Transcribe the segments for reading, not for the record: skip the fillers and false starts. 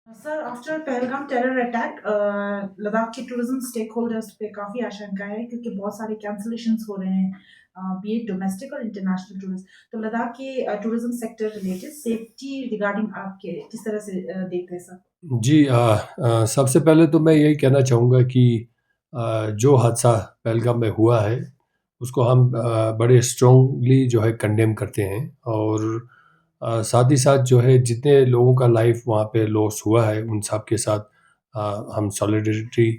Sir, after Pahalgam terror attack Ladakh के tourism stake holders पे काफ़ी आशंका है क्योंकि बहुत सारे कैंसलेशंस हो रहे हैं, बी इट डोमेस्टिक और इंटरनेशनल टूरिस्ट। तो लद्दाख के tourism sector related safety regarding आपके किस तरह से देखते हैं सर? जी सबसे पहले तो मैं यही कहना चाहूँगा कि जो हादसा पहलगाम में हुआ है, उसको हम बड़े स्ट्रॉन्गली जो है कंडेम करते हैं और साथ ही साथ जो है जितने लोगों का लाइफ वहाँ पे लॉस हुआ है, उन सब के साथ हम सॉलिडरिटी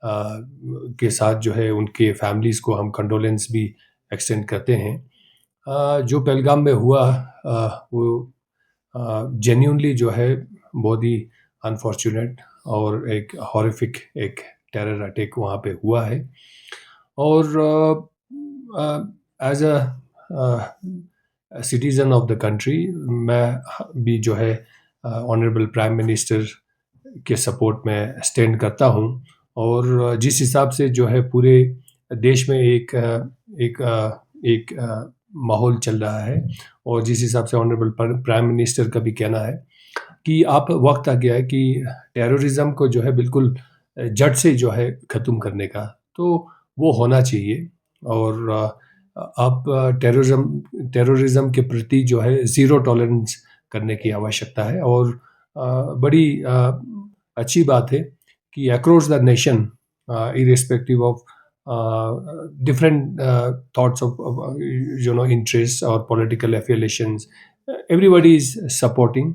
के साथ जो है उनके फैमिलीज़ को हम कंडोलेंस भी एक्सटेंड करते हैं। जो पहलगाम में हुआ वो जेन्युइनली जो है बहुत ही अनफॉर्चुनेट और एक हॉरिफिक एक टेरर अटैक वहाँ पे हुआ है और as a citizen of the country मैं भी जो है ऑनरेबल प्राइम मिनिस्टर के सपोर्ट में स्टैंड करता हूँ और जिस हिसाब से जो है पूरे देश में एक माहौल चल रहा है और जिस हिसाब से ऑनरेबल प्राइम मिनिस्टर का भी कहना है कि आप वक्त आ गया है कि टेररिज्म को जो है बिल्कुल जड़ से जो है ख़त्म करने का, तो वो होना चाहिए और आप टेररिज्म के प्रति जो है ज़ीरो टॉलरेंस करने की आवश्यकता है और बड़ी अच्छी बात है कि across the nation irrespective of different thoughts of interests or political affiliations, everybody is supporting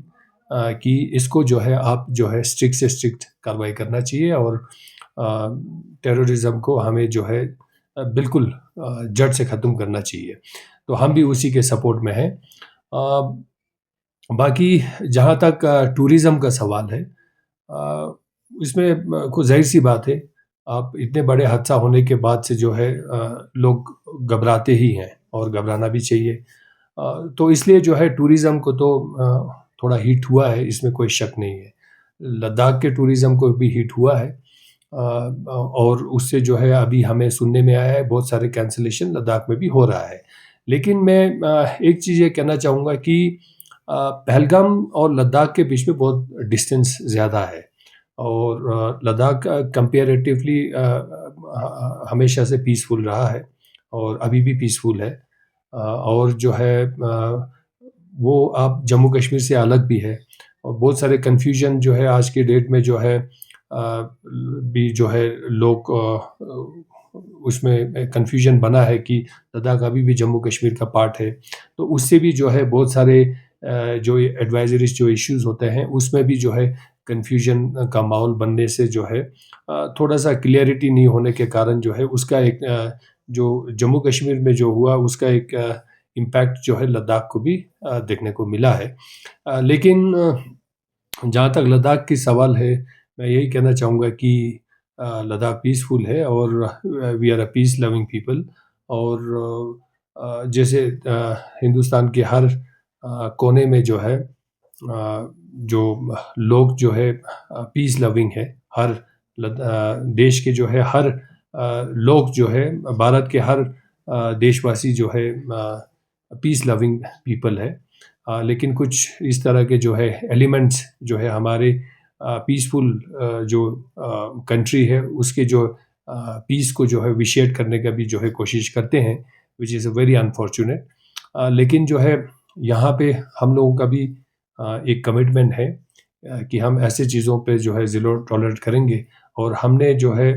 कि इसको जो है आप जो है स्ट्रिक्ट से स्ट्रिक्ट कार्रवाई करना चाहिए और टेररिज्म को हमें जो है बिल्कुल जड़ से ख़त्म करना चाहिए। तो हम भी उसी के सपोर्ट में हैं। बाकी जहाँ तक टूरिज़्म का सवाल है, इसमें कुछ ज़ाहिर-सी बात है, आप इतने बड़े हादसा होने के बाद से जो है लोग घबराते ही हैं और घबराना भी चाहिए। तो इसलिए जो है टूरिज़्म को तो थोड़ा हिट हुआ है, इसमें कोई शक नहीं है। लद्दाख के टूरिज़्म को भी हिट हुआ है और उससे जो है अभी हमें सुनने में आया है बहुत सारे कैंसलेशन लद्दाख में भी हो रहा है। लेकिन मैं एक चीज़ ये कहना चाहूँगा कि पहलगाम और लद्दाख के बीच में बहुत डिस्टेंस ज़्यादा है और लद्दाख कंपैरेटिवली हमेशा से पीसफुल रहा है और अभी भी पीसफुल है और जो है वो आप जम्मू कश्मीर से अलग भी है और बहुत सारे कन्फ्यूजन जो है आज की डेट में जो है भी जो है लोग उसमें कन्फ्यूजन बना है कि लद्दाख अभी भी जम्मू कश्मीर का पार्ट है। तो उससे भी जो है बहुत सारे जो एडवाइजरीज जो इश्यूज़ होते हैं उसमें भी जो है कन्फ्यूजन का माहौल बनने से जो है थोड़ा-सा क्लियरिटी नहीं होने के कारण जो है उसका एक जो जम्मू कश्मीर में जो हुआ उसका एक इम्पैक्ट जो है लद्दाख को भी देखने को मिला है। लेकिन जहाँ तक लद्दाख की सवाल है, मैं यही कहना चाहूँगा कि लद्दाख पीसफुल है और we are a peace loving people और जैसे हिंदुस्तान के हर कोने में जो है जो लोग जो है पीस लविंग है। हर देश के जो है हर लोग जो है भारत के हर देशवासी जो है पीस लविंग पीपल है। लेकिन कुछ इस तरह के जो है एलिमेंट्स जो है हमारे पीसफुल जो कंट्री है उसके जो पीस को जो है विशेड करने का भी जो है कोशिश करते हैं, which is a very unfortunate. लेकिन जो है यहाँ पे हम लोगों का भी एक कमिटमेंट है कि हम ऐसे चीज़ों पे जो है ज़ीरो टॉलरेट करेंगे और हमने जो है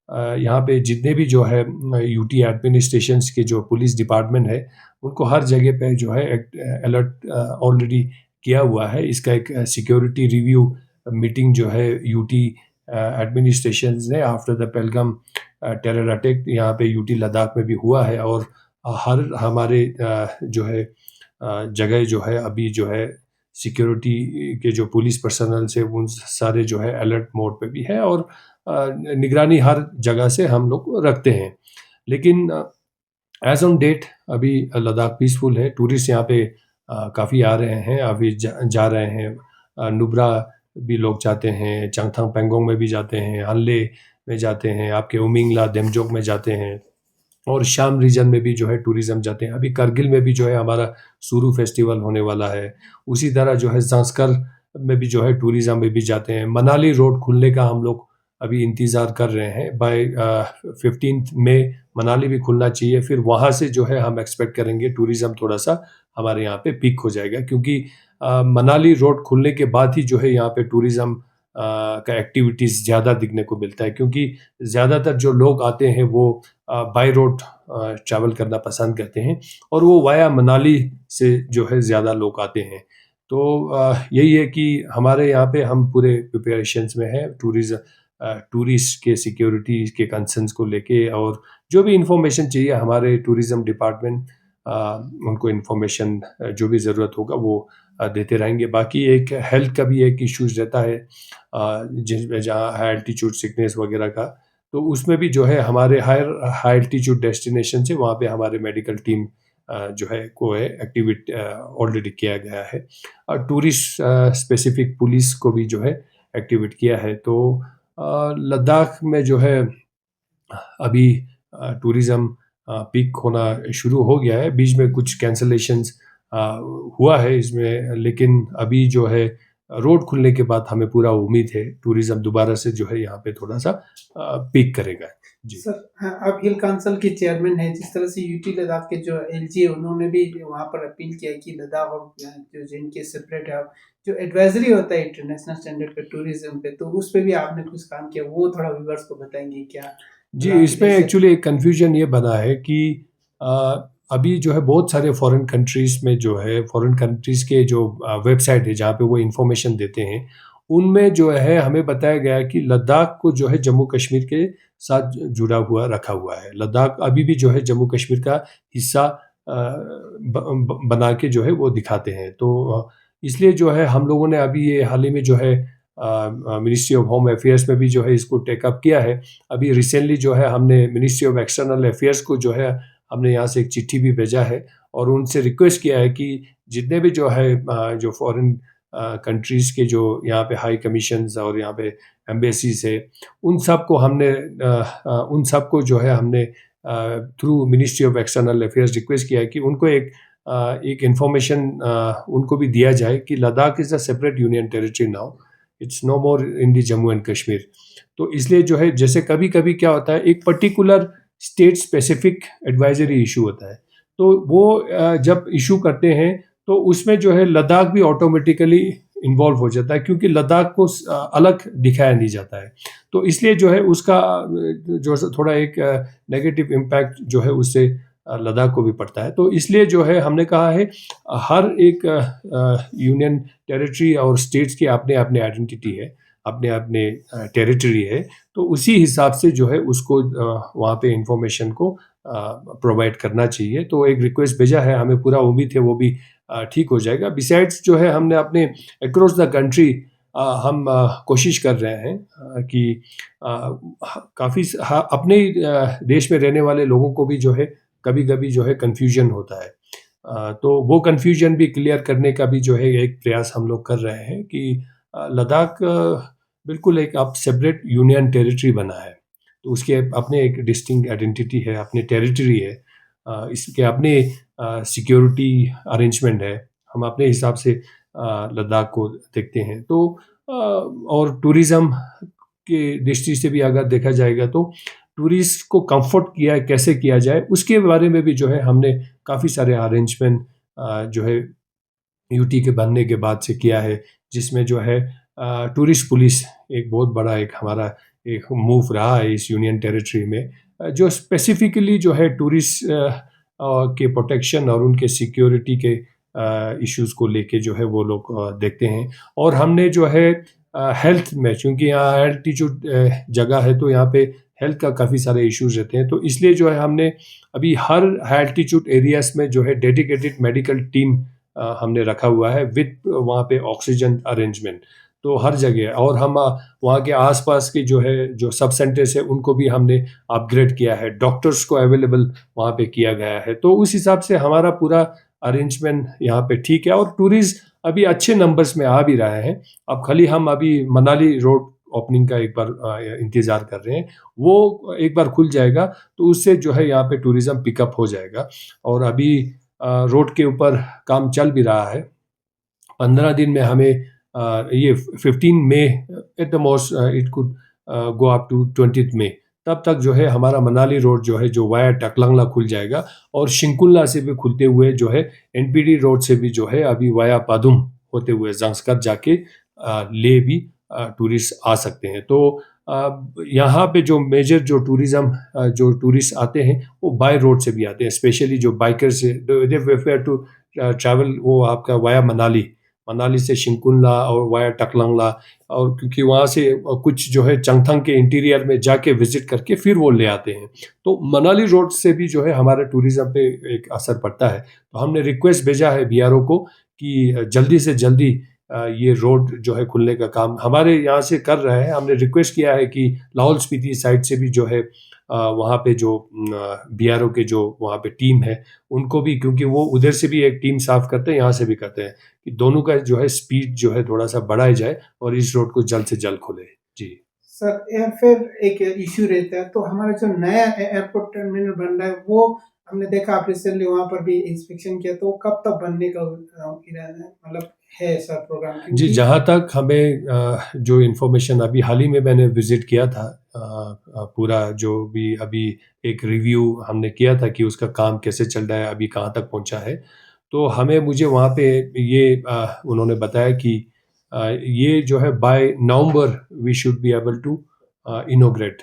यहाँ पे जितने भी जो है यूटी एडमिनिस्ट्रेशंस के जो पुलिस डिपार्टमेंट है, उनको हर जगह पे जो है अलर्ट ऑलरेडी किया हुआ है। इसका एक सिक्योरिटी रिव्यू मीटिंग जो है यूटी एडमिनिस्ट्रेशंस ने after the Pahalgam terror attack यहाँ पे यूटी लद्दाख में भी हुआ है और हर हमारे जो है जगह जो है अभी जो है सिक्योरिटी के जो पुलिस पर्सनल से उन सारे जो है अलर्ट मोड पे भी है और निगरानी हर जगह से हम लोग रखते हैं। लेकिन एज़ ऑन डेट अभी लद्दाख पीसफुल है। टूरिस्ट यहाँ पे काफ़ी आ रहे हैं, अभी जा रहे हैं। नुब्रा भी लोग जाते हैं, चंगथंग पेंगोंग में भी जाते हैं, हनले में जाते हैं, आपके उमिंगला, देमजोग में जाते हैं और शाम रीजन में भी जो है टूरिज़्म जाते हैं। अभी करगिल में भी जो है हमारा सुरु फेस्टिवल होने वाला है। उसी तरह जो है ज़ांस्कर में भी जो है टूरिज़्म में भी जाते हैं। मनाली रोड खुलने का हम लोग अभी इंतज़ार कर रहे हैं। बाय 15th मई मनाली भी खुलना चाहिए, फिर वहाँ से जो है हम एक्सपेक्ट करेंगे टूरिज़्म थोड़ा-सा हमारे यहाँ पे पीक हो जाएगा, क्योंकि मनाली रोड खुलने के बाद ही जो है यहाँ पे टूरिज़्म का एक्टिविटीज़ ज़्यादा दिखने को मिलता है, क्योंकि ज़्यादातर जो लोग आते हैं वो बाय रोड ट्रैवल करना पसंद करते हैं, और वो वाया मनाली से जो है ज़्यादा लोग आते हैं। तो यही है कि हमारे यहाँ पे हम पूरे प्रिपरेशंस में हैं टूरिस्ट के सिक्योरिटी के कंसर्न्स को लेके, और जो भी इंफॉर्मेशन चाहिए हमारे टूरिज़्म डिपार्टमेंट उनको इंफॉर्मेशन जो भी ज़रूरत होगा वो देते रहेंगे। बाकी एक हेल्थ का भी एक इश्यूज़ रहता है जिसमें जहाँ हाई एल्टीट्यूड सिकनेस वगैरह का, तो उसमें भी जो है हमारे हाई एल्टीट्यूड डेस्टिनेशन से वहाँ पे हमारे मेडिकल टीम जो है को है एक्टिवेट ऑलरेडी किया गया है, और टूरिस्ट स्पेसिफिक पुलिस को भी जो है एक्टिवेट किया है। तो लद्दाख में जो है अभी टूरिज़्म पीक होना शुरू हो गया है। बीच में कुछ कैंसलेशंस हुआ है इसमें, लेकिन अभी जो है रोड खुलने के बाद हमें पूरा उम्मीद है टूरिज़्म दोबारा से जो है यहाँ पे थोड़ा-सा पीक करेगा। जी। सर, हाँ, आप हिल काउंसिल के चेयरमैन हैं। जिस तरह से यूटी लद्दाख के जो एलजी है, उन्होंने भी वहाँ पर अपील किया कि लद्दाख और जो जिनके सेपरेट है, आप जो एडवाइजरी होता है इंटरनेशनल स्टैंडर्ड पे टूरिज्म पे, तो उस पे भी आपने कुछ काम किया, वो थोड़ा व्यूअर्स को बताएंगे क्या? जी, इसमें एक्चुअली एक कन्फ्यूजन ये बना है कि अभी जो है बहुत सारे फॉरेन कंट्रीज़ में जो है फॉरेन कंट्रीज़ के जो वेबसाइट है जहाँ पे वो इन्फॉर्मेशन देते हैं, उनमें जो है हमें बताया गया है कि लद्दाख को जो है जम्मू कश्मीर के साथ जुड़ा हुआ रखा हुआ है। लद्दाख अभी भी जो है जम्मू कश्मीर का हिस्सा बना के जो है वो दिखाते हैं। तो इसलिए जो है हम लोगों ने अभी ये हाल ही में जो है मिनिस्ट्री ऑफ होम अफेयर्स में भी जो है इसको टेकअप किया है। अभी रिसेंटली जो है हमने मिनिस्ट्री ऑफ एक्सटर्नल अफेयर्स को जो है हमने यहाँ से एक चिट्ठी भी भेजा है, और उनसे रिक्वेस्ट किया है कि जितने भी जो है जो फॉरेन कंट्रीज़ के जो यहाँ पे हाई कमीशंस और यहाँ पे एम्बेसीज है, उन सब को जो है हमने through ministry of external affairs request किया है कि उनको एक इन्फॉर्मेशन उनको भी दिया जाए कि Ladakh is a separate union territory now, it's no more in the Jammu and Kashmir. तो इसलिए जो है जैसे कभी कभी क्या होता है, एक particular state specific advisory issue होता है, तो वो जब इशू करते हैं तो उसमें जो है लद्दाख भी ऑटोमेटिकली इन्वॉल्व हो जाता है, क्योंकि लद्दाख को अलग दिखाया नहीं जाता है। तो इसलिए जो है उसका जो थोड़ा एक नेगेटिव इम्पैक्ट जो है उससे लद्दाख को भी पड़ता है। तो इसलिए जो है हमने कहा है हर एक यूनियन टेरिटरी और स्टेट्स की अपने अपने आइडेंटिटी है, अपने अपने टेरिटरी है, तो उसी हिसाब से जो है उसको वहाँ पे इंफॉर्मेशन को प्रोवाइड करना चाहिए। तो एक रिक्वेस्ट भेजा है, हमें पूरा उम्मीद है वो भी ठीक हो जाएगा। बिसाइड्स जो है हमने अपने अक्रॉस द कंट्री हम कोशिश कर रहे हैं कि काफ़ी अपने देश में रहने वाले लोगों को भी जो है कभी-कभी जो है कन्फ्यूजन होता है, तो वो कन्फ्यूजन भी क्लियर करने का भी जो है एक प्रयास हम लोग कर रहे हैं कि लद्दाख बिल्कुल एक अब सेपरेट यूनियन टेरिटरी बना है, तो उसके अपने एक डिस्टिंक्ट आइडेंटिटी है, अपने टेरिटरी है, इसके अपने सिक्योरिटी अरेंजमेंट है, हम अपने हिसाब से लद्दाख को देखते हैं। तो और टूरिज़्म के दृष्टि से भी अगर देखा जाएगा तो टूरिस्ट को कंफर्ट कैसे किया जाए, उसके बारे में भी जो है हमने काफ़ी सारे अरेंजमेंट जो है यूटी के बनने के बाद से किया है, जिसमें जो है टूरिस्ट पुलिस एक बहुत बड़ा एक हमारा एक मूव रहा है इस यूनियन टेरिटरी में, जो स्पेसिफिकली जो है टूरिस्ट के प्रोटेक्शन और उनके सिक्योरिटी के इश्यूज़ को लेके जो है वो लोग देखते हैं। और हमने जो है हेल्थ में, चूँकि यहाँ एल्टीट्यूड जगह है तो यहाँ पे हेल्थ का काफ़ी सारे इश्यूज़ रहते हैं, तो इसलिए जो है हमने अभी हर हाई एल्टीट्यूड एरियाज़ में जो है डेडिकेटेड मेडिकल टीम हमने रखा हुआ है विद वहाँ पे ऑक्सीजन अरेंजमेंट, तो हर जगह। और हम वहाँ के आसपास के जो है जो सब सेंटर्स है उनको भी हमने अपग्रेड किया है, डॉक्टर्स को अवेलेबल वहाँ पे किया गया है, तो उस हिसाब से हमारा पूरा अरेंजमेंट यहाँ पे ठीक है। और टूरिस्ट अभी अच्छे नंबर्स में आ भी रहे हैं। अब खाली हम अभी मनाली रोड ओपनिंग का एक बार इंतज़ार कर रहे हैं, वो एक बार खुल जाएगा तो उससे जो है यहाँ पे टूरिज़्म पिकअप हो जाएगा। और अभी रोड के ऊपर काम चल भी रहा है, 15 दिन में हमें ये 15 May at the most it could go up to 20 May, तब तक जो है हमारा मनाली रोड जो है जो वाया टकलंगला खुल जाएगा, और शिंकुल्ला से भी खुलते हुए जो है एनपीडी रोड से भी जो है अभी वाया पादुम होते हुए जंस्कर जाके ले भी टूरिस्ट आ सकते हैं। तो यहाँ पे जो मेजर जो टूरिज्म जो टूरिस्ट आते हैं वो बाय रोड से भी आते हैं, स्पेशली जो बाइकर से दे प्रेफर टू ट्रैवल वो आपका वाया मनाली से शिंकुल्ला और वाया टकलंगला, और क्योंकि वहाँ से कुछ जो है चंगथंग के इंटीरियर में जाके विजिट करके फिर वो ले आते हैं। तो मनाली रोड से भी जो है हमारे टूरिज्म पे एक असर पड़ता है। तो हमने रिक्वेस्ट भेजा है बीआरओ को कि जल्दी से जल्दी ये रोड जो है खुलने का काम हमारे यहाँ से कर रहे हैं। हमने रिक्वेस्ट किया है कि लाहौल स्पीति साइड से भी जो है वहाँ पे जो बीआरओ के जो वहाँ पे टीम है उनको भी, क्योंकि वो उधर से भी एक टीम साफ करते हैं, यहाँ से भी करते हैं, कि दोनों का जो है स्पीड जो है थोड़ा सा बढ़ाया जाए और इस रोड को जल्द से जल्द खोले। जी सर, एयरफेयर एक इश्यू रहता है, तो हमारा जो नया एयरपोर्ट टर्मिनल बन रहा है वो हमने देखा, आप रिसेंटली वहाँ पर भी इंस्पेक्शन किया, तो कब तक बनने का मतलब है सर प्रोग्राम? जी, क्योंकि जहाँ तक हमें जो इन्फॉर्मेशन अभी हाल ही में मैंने विजिट किया था, पूरा जो भी अभी एक रिव्यू हमने किया था कि उसका काम कैसे चल रहा है, अभी कहाँ तक पहुँचा है, तो मुझे वहाँ पे ये उन्होंने बताया कि ये जो है by November we should be able to inaugurate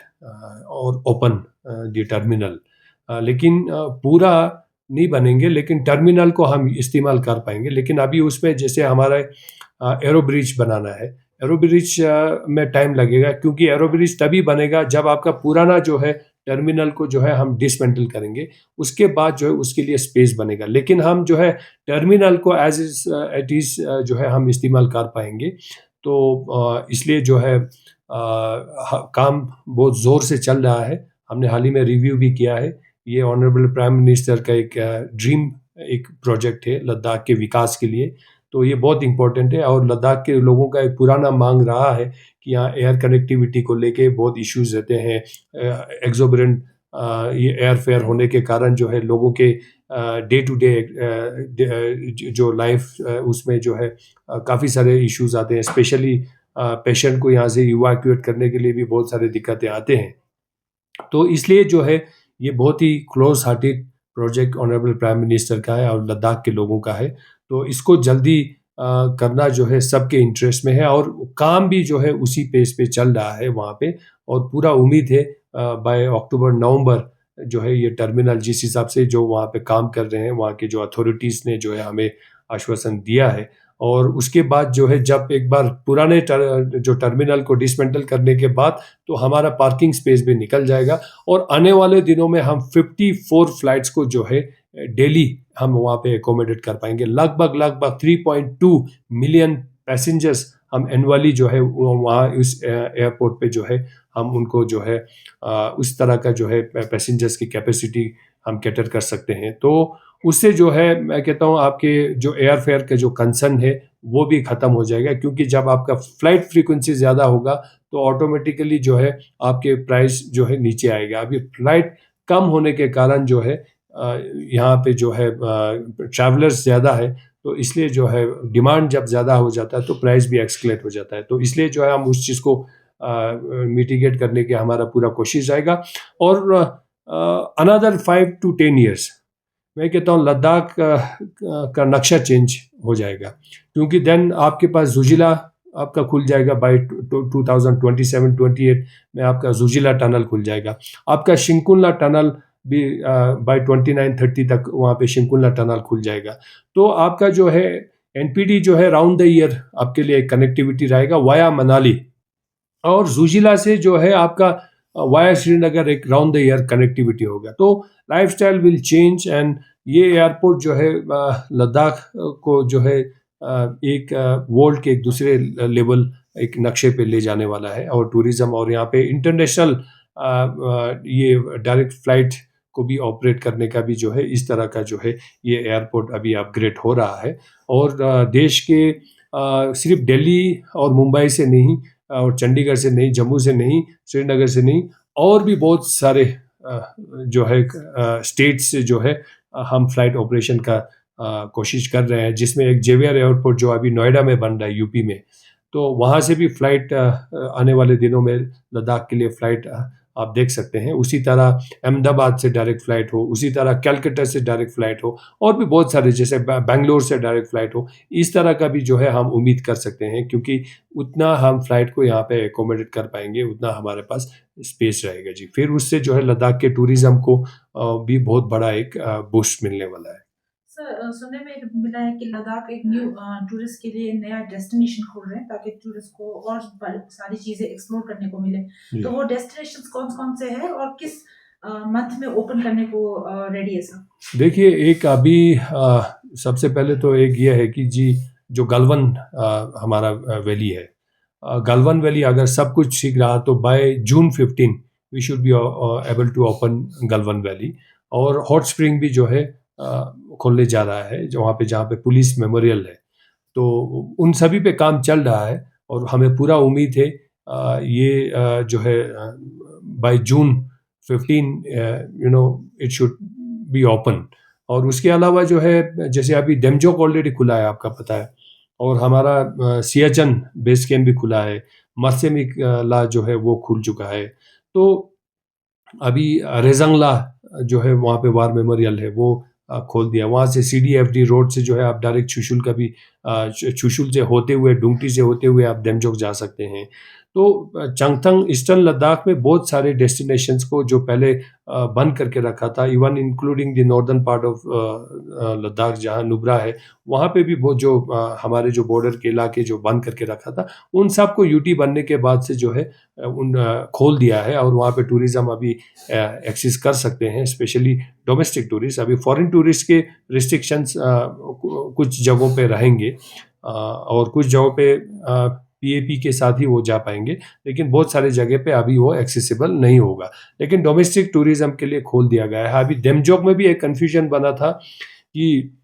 और ओपन द टर्मिनल। लेकिन पूरा नहीं बनेंगे, लेकिन टर्मिनल को हम इस्तेमाल कर पाएंगे। लेकिन अभी उसमें जैसे हमारा एरो ब्रिज बनाना है, एरो ब्रिज में टाइम लगेगा, क्योंकि एरो ब्रिज तभी बनेगा जब आपका पुराना जो है टर्मिनल को जो है हम डिसमेंटल करेंगे, उसके बाद जो है उसके लिए स्पेस बनेगा। लेकिन हम जो है टर्मिनल को एज इट इज़ जो है हम इस्तेमाल कर पाएंगे। तो इसलिए जो है काम बहुत ज़ोर से चल रहा है। हमने हाल ही में रिव्यू भी किया है। ये ऑनरेबल प्राइम मिनिस्टर का एक ड्रीम एक प्रोजेक्ट है लद्दाख के विकास के लिए, तो ये बहुत इम्पोर्टेंट है। और लद्दाख के लोगों का एक पुराना मांग रहा है कि यहाँ एयर कनेक्टिविटी को लेके बहुत इश्यूज रहते हैं। एक्सोबरेंट ये एयर फेयर होने के कारण जो है लोगों के डे टू डे जो लाइफ उसमें जो है काफ़ी सारे इश्यूज आते हैं। स्पेशली पेशेंट को यहाँ से इवैक्यूएट करने के लिए भी बहुत सारे दिक्कतें आते हैं। तो इसलिए जो है ये बहुत ही close hearted project honourable prime minister का है और लद्दाख के लोगों का है। तो इसको जल्दी करना जो है सबके इंटरेस्ट में है, और काम भी जो है उसी पेस पे चल रहा है वहाँ पे। और पूरा उम्मीद है बाय अक्टूबर नवंबर जो है ये टर्मिनल जिस हिसाब से जो वहाँ पे काम कर रहे हैं वहाँ के जो अथॉरिटीज़ ने जो है हमें आश्वासन दिया है, और उसके बाद जो है जब एक बार पुराने जो टर्मिनल को डिसमेंटल करने के बाद तो हमारा पार्किंग स्पेस भी निकल जाएगा, और आने वाले दिनों में हम 54 फ्लाइट्स को जो है डेली हम वहाँ पे एकोमोडेट कर पाएंगे। लगभग 3.2 मिलियन पैसेंजर्स हम एनुअली जो है वहाँ उस एयरपोर्ट पे जो है हम उनको जो है उस तरह का जो है पैसेंजर्स की कैपेसिटी हम कैटर कर सकते हैं। तो उससे जो है मैं कहता हूँ आपके जो एयर फेयर का जो कंसर्न है वो भी ख़त्म हो जाएगा, क्योंकि जब आपका फ्लाइट फ्रीक्वेंसी ज़्यादा होगा तो ऑटोमेटिकली जो है आपके प्राइस जो है नीचे आएगा। अभी फ्लाइट कम होने के कारण जो है यहाँ पे जो है ट्रैवलर्स ज़्यादा है, तो इसलिए जो है डिमांड जब ज़्यादा हो जाता है तो प्राइस भी एक्सक्लेट हो जाता है। तो इसलिए जो है हम उस चीज़ को मिटिगेट करने के हमारा पूरा कोशिश रहेगा। और अनदर 5 to 10 ईयर्स मैं कहता हूँ लद्दाख का नक्शा चेंज हो जाएगा, क्योंकि देन आपके पास जुजिला आपका खुल जाएगा बाय 2027-28 में आपका जुजिला टनल खुल जाएगा। आपका शिंकुल्ला टनल भी बाय 29-30 तक वहाँ पे शिंकुल्ला टनल खुल जाएगा। तो आपका जो है एनपीडी जो है राउंड द ईयर आपके लिए कनेक्टिविटी रहेगा वाया मनाली, और जुजिला से जो है आपका वाया श्रीनगर एक राउंड द ईयर कनेक्टिविटी होगा। तो लाइफस्टाइल विल चेंज, एंड ये एयरपोर्ट जो है लद्दाख को जो है एक वर्ल्ड के एक दूसरे लेवल एक नक्शे पे ले जाने वाला है। और टूरिज्म और यहाँ पे इंटरनेशनल ये डायरेक्ट फ्लाइट को भी ऑपरेट करने का भी जो है इस तरह का जो है ये एयरपोर्ट अभी अपग्रेड हो रहा है। और देश के सिर्फ दिल्ली और मुंबई से नहीं, और चंडीगढ़ से नहीं, जम्मू से नहीं, श्रीनगर से नहीं, और भी बहुत सारे जो है स्टेट से जो है हम फ्लाइट ऑपरेशन का कोशिश कर रहे हैं, जिसमें एक जेवियर एयरपोर्ट जो अभी नोएडा में बन रहा है यूपी में, तो वहाँ से भी फ़्लाइट आने वाले दिनों में लद्दाख के लिए फ़्लाइट आप देख सकते हैं। उसी तरह अहमदाबाद से डायरेक्ट फ़्लाइट हो, उसी तरह कलकत्ता से डायरेक्ट फ़्लाइट हो, और भी बहुत सारे, जैसे बैंगलोर से डायरेक्ट फ़्लाइट हो, इस तरह का भी जो है हम उम्मीद कर सकते हैं, क्योंकि उतना हम फ़्लाइट को यहाँ पे एकोमोडेट कर पाएँगे, उतना हमारे पास स्पेस रहेगा जी। फिर उससे जो है लद्दाख के टूरिज़्म को भी बहुत बड़ा एक बूस्ट मिलने वाला है। सर, सुनने में मिला है कि लद्दाख एक न्यू टूरिस्ट के लिए नया डेस्टिनेशन खोल रहे हैं, ताकि टूरिस्ट को और सारी चीज़ें एक्सप्लोर करने को मिले। जी। तो वो डेस्टिनेशंस कौन-कौन से हैं और किस मंथ में ओपन करने को रेडी है सर? देखिए, एक अभी सबसे पहले तो एक ये है कि जी, जो गलवन हमारा वैली है, गलवन वैली अगर सब कुछ ठीक रहा तो by June 15 we should be able to open Galwan valley. और हॉट स्प्रिंग भी जो है खोलने जा रहा है, जहाँ पे पुलिस मेमोरियल है। तो उन सभी पे काम चल रहा है, और हमें पूरा उम्मीद है ये जो है bye June 15 it should be open. और उसके अलावा जो है, जैसे अभी डेमजोक ऑलरेडी खुला है, आपका पता है, और हमारा सियाचन बेस कैंप भी खुला है, मत्स्यमिकला जो है वो खुल चुका है। तो अभी रेजंगला जो है वहाँ पे वार मेमोरियल है, वो खोल दिया। वहाँ से CDFD रोड से जो है आप डायरेक्ट चुशुल का भी चुशुल से होते हुए, डुंगटी से होते हुए आप डेमजोक जा सकते हैं। तो चंगथंग ईस्टर्न लद्दाख में बहुत सारे डेस्टिनेशंस को जो पहले बंद करके रखा था, even including the northern part of Ladakh जहाँ नुब्रा है, वहाँ पे भी वो जो हमारे जो बॉर्डर के इलाके जो बंद करके रखा था, उन सब को यूटी बनने के बाद से जो है खोल दिया है, और वहाँ पे टूरिज़्म अभी एक्सेस कर सकते हैं, स्पेशली डोमेस्टिक टूरिस्ट। अभी फॉरेन टूरिस्ट के रिस्ट्रिक्शंस कुछ जगहों पे रहेंगे, और कुछ जगहों पे PAP के साथ ही वो जा पाएंगे, लेकिन बहुत सारे जगह पे अभी वो एक्सेसिबल नहीं होगा। लेकिन डोमेस्टिक टूरिज़्म के लिए खोल दिया गया है। अभी डेमजोक में भी एक कन्फ्यूजन बना था कि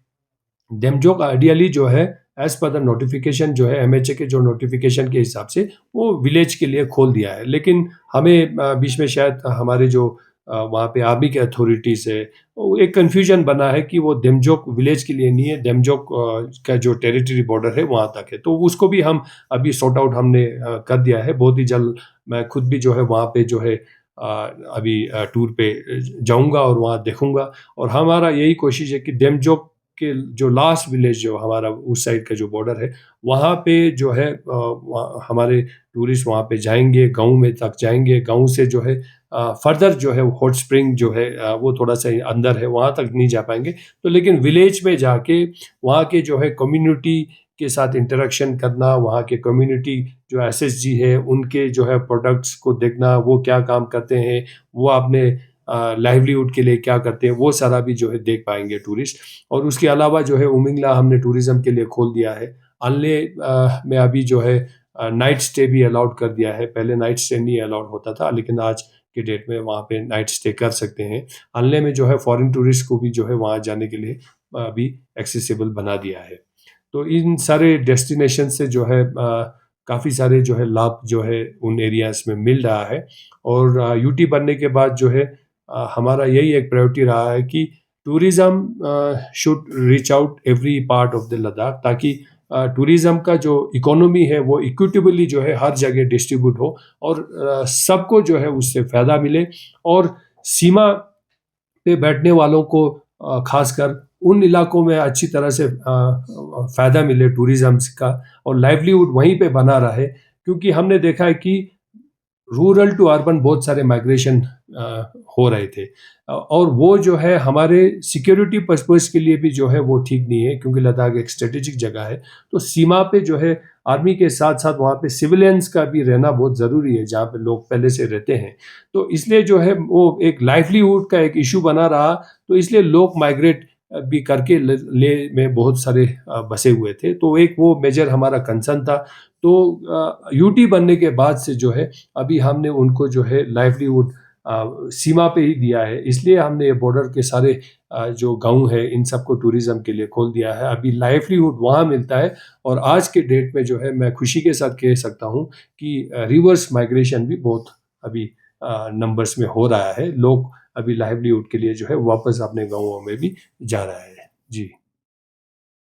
डेमजोक आइडियली जो है, एज पर द नोटिफिकेशन जो है, MHA के जो नोटिफिकेशन के हिसाब से वो विलेज के लिए खोल दिया है। लेकिन हमें बीच में शायद हमारे जो वहाँ पे आर्मी के अथॉरिटीज़ है, वो एक कन्फ्यूजन बना है कि वो डेमजोक विलेज के लिए नहीं है, डेमजोक का जो टेरिटरी बॉर्डर है वहाँ तक है। तो उसको भी हम अभी सॉर्ट आउट हमने कर दिया है। बहुत ही जल्द मैं खुद भी जो है वहाँ पे जो है अभी टूर पे जाऊँगा और वहाँ देखूँगा। और हमारा यही कोशिश है कि डेमजोक के जो लास्ट विलेज जो हमारा उस साइड का जो बॉर्डर है, वहाँ पे जो है हमारे टूरिस्ट वहाँ पे जाएंगे, गाँव में तक जाएंगे। गाँव से जो है फर्दर जो है हॉट स्प्रिंग जो है वो थोड़ा सा अंदर है, वहाँ तक नहीं जा पाएंगे। तो लेकिन विलेज में जाके वहाँ के जो है कम्युनिटी के साथ इंटरेक्शन करना, वहाँ के कम्युनिटी जो SSG है उनके जो है प्रोडक्ट्स को देखना, वो क्या काम करते हैं, वो अपने लाइवलीहुड के लिए क्या करते हैं, वो सारा भी जो है देख पाएंगे टूरिस्ट। और उसके अलावा जो है उमिंगला हमने टूरिज़्म के लिए खोल दिया है। अनले में अभी जो है नाइट स्टे भी अलाउड कर दिया है। पहले नाइट स्टे नहीं अलाउड होता था, लेकिन आज के डेट में वहाँ पे नाइट स्टे कर सकते हैं। अनले में जो है फॉरेन टूरिस्ट को भी जो है वहाँ जाने के लिए अभी एक्सेसिबल बना दिया है। तो इन सारे डेस्टिनेशन से जो है काफ़ी सारे जो है लाभ जो है उन एरियाज़ में मिल रहा है। और यूटी बनने के बाद जो है हमारा यही एक प्रायोरिटी रहा है कि tourism should reach out every part of the Ladakh, ताकि टूरिज़्म का जो इकोनॉमी है वो इक्विटेबली जो है हर जगह डिस्ट्रीब्यूट हो, और सबको जो है उससे फ़ायदा मिले। और सीमा पे बैठने वालों को खासकर उन इलाकों में अच्छी तरह से फ़ायदा मिले टूरिज़्म का, और लाइवलीहुड वहीं पे बना रहे। क्योंकि हमने देखा है कि रूरल टू अर्बन बहुत सारे माइग्रेशन हो रहे थे, और वो जो है हमारे सिक्योरिटी पर्पस के लिए भी जो है वो ठीक नहीं है, क्योंकि लद्दाख एक स्ट्रेटेजिक जगह है। तो सीमा पे जो है आर्मी के साथ साथ वहाँ पे सिविलियंस का भी रहना बहुत ज़रूरी है, जहाँ पे लोग पहले से रहते हैं। तो इसलिए जो है वो एक लाइवलीहुड का एक इशू बना रहा। तो इसलिए लोग माइग्रेट भी करके ले में बहुत सारे बसे हुए थे। तो एक वो मेजर हमारा कंसर्न था। तो यूटी बनने के बाद से जो है अभी हमने उनको जो है लाइवलीहुड सीमा पे ही दिया है। इसलिए हमने ये बॉर्डर के सारे जो गांव है इन सबको टूरिज़्म के लिए खोल दिया है। अभी लाइवलीहुड वहाँ मिलता है। और आज के डेट में जो है मैं खुशी के साथ कह सकता हूँ कि रिवर्स माइग्रेशन भी बहुत अभी नंबर्स में हो रहा है। लोग अभी लाइवलीहुड के लिए जो है वापस अपने गाँवों में भी जा रहा है। जी।